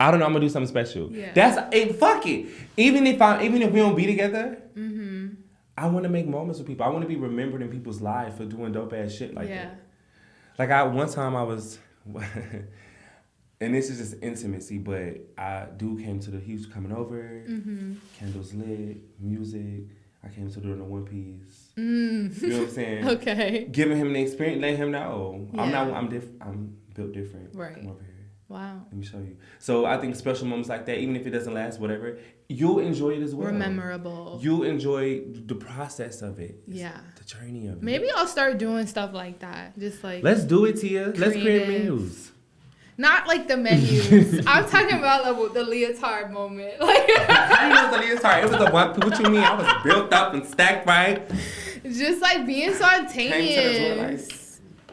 Speaker 2: I'm gonna do something special. Yeah. Fuck it. Even if we don't be together, I want to make moments with people. I want to be remembered in people's lives for doing dope ass shit like that. Like one time I was, and this is just intimacy, but he was coming over, candles lit, music. I came to the door in a one piece. You know what I'm saying? Okay. Giving him the experience, letting him know I'm built different.
Speaker 3: Right.
Speaker 2: Come over here.
Speaker 3: Wow.
Speaker 2: Let me show you. So I think special moments like that, even if it doesn't last, whatever, you'll enjoy it as well.
Speaker 3: Memorable.
Speaker 2: You'll enjoy the process of it.
Speaker 3: Yeah.
Speaker 2: The journey of it.
Speaker 3: Maybe I'll start doing stuff like that. Just like.
Speaker 2: Let's do it, Tia. Let's create menus.
Speaker 3: Not like the menus. I'm talking about the leotard moment. Like.
Speaker 2: I didn't know it was a leotard. It was a one. What you mean? I was built up and stacked right.
Speaker 3: Just like being spontaneous.
Speaker 2: Came to the door like,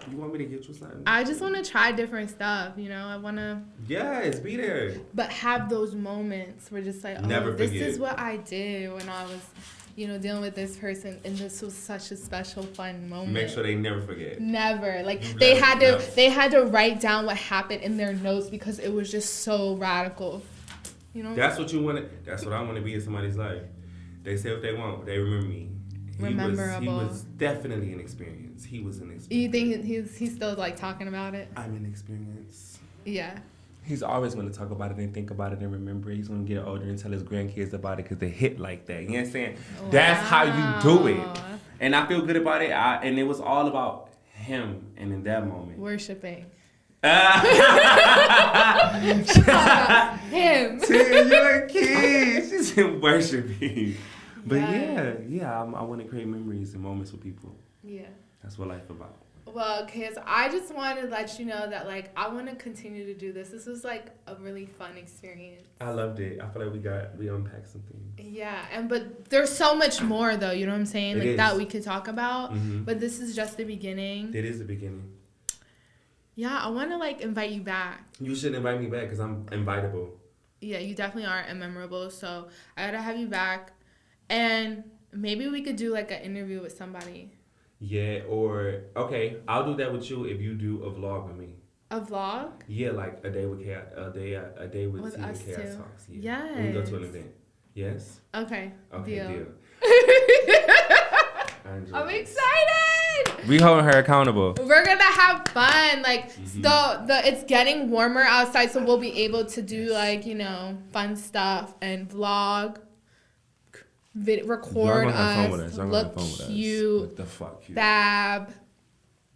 Speaker 2: you want me to get you something?
Speaker 3: I just want to try different stuff, you know? I want to...
Speaker 2: Yes, be there.
Speaker 3: But have those moments where just like, this is what I did when I was, dealing with this person, and this was such a special, fun moment.
Speaker 2: Make sure they never forget.
Speaker 3: Never. Like, they had to write down what happened in their notes because it was just so radical, you know?
Speaker 2: That's what you want. That's what I want to be in somebody's life. They say what they want, but they remember me. He was definitely an experience. He was an experience.
Speaker 3: You think he's still like talking about it?
Speaker 2: I'm an experience.
Speaker 3: Yeah.
Speaker 2: He's always going to talk about it and think about it and remember it. He's going to get older and tell his grandkids about it because they hit like that. You know what I'm saying? Wow. That's how you do it. And I feel good about it. And it was all about him and in that moment.
Speaker 3: Worshiping.
Speaker 2: Him. You're a kid. She's in worshiping. But yeah, I want to create memories and moments with people. Yeah. That's what life's about.
Speaker 3: Well, because I just wanted to let you know that, like, I want to continue to do this. This was, like, a really fun experience.
Speaker 2: I loved it. I feel like we unpacked some things.
Speaker 3: Yeah, but there's so much more, though, you know what I'm saying? That we could talk about. Mm-hmm. But this is just the beginning.
Speaker 2: It is the beginning.
Speaker 3: Yeah, I want to, like, invite you back.
Speaker 2: You should invite me back because I'm invitable.
Speaker 3: Yeah, you definitely are and memorable. So I got to have you back. And maybe we could do, like, an interview with somebody.
Speaker 2: Yeah, okay, I'll do that with you if you do a vlog with me.
Speaker 3: A vlog?
Speaker 2: Yeah, like a day with Khaos, a day with Tia
Speaker 3: us
Speaker 2: Khaos
Speaker 3: too.
Speaker 2: Talks. Yeah.
Speaker 3: Yes.
Speaker 2: When we go to an event. Yes.
Speaker 3: Okay. Deal.
Speaker 2: I'm
Speaker 3: excited.
Speaker 2: We holding her accountable.
Speaker 3: We're gonna have fun. Like it's getting warmer outside, so we'll be able to do like fun stuff and vlog. record us, look cute,
Speaker 2: What the fuck, cute.
Speaker 3: fab.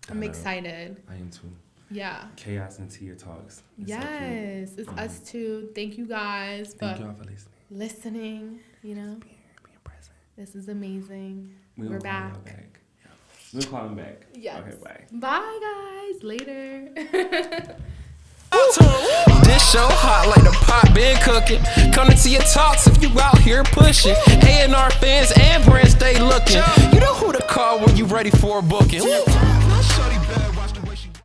Speaker 3: I'm excited.
Speaker 2: I am too.
Speaker 3: Yeah.
Speaker 2: Chaos and Tia Talks. It's
Speaker 3: Yes,
Speaker 2: so
Speaker 3: it's us too. Thank you guys
Speaker 2: Thank
Speaker 3: for
Speaker 2: y'all for listening.
Speaker 3: listening. You know,
Speaker 2: Being present.
Speaker 3: this is amazing.
Speaker 2: We're
Speaker 3: We're
Speaker 2: back.
Speaker 3: back.
Speaker 2: Yeah. We'll call him back.
Speaker 3: Yes.
Speaker 2: Okay, bye.
Speaker 3: Bye, guys. Later.
Speaker 4: This show hot like the pot been cooking. Coming to your talks if you out here pushing. A&R fans and brands stay looking. You know who to call when you ready for a booking. Woo.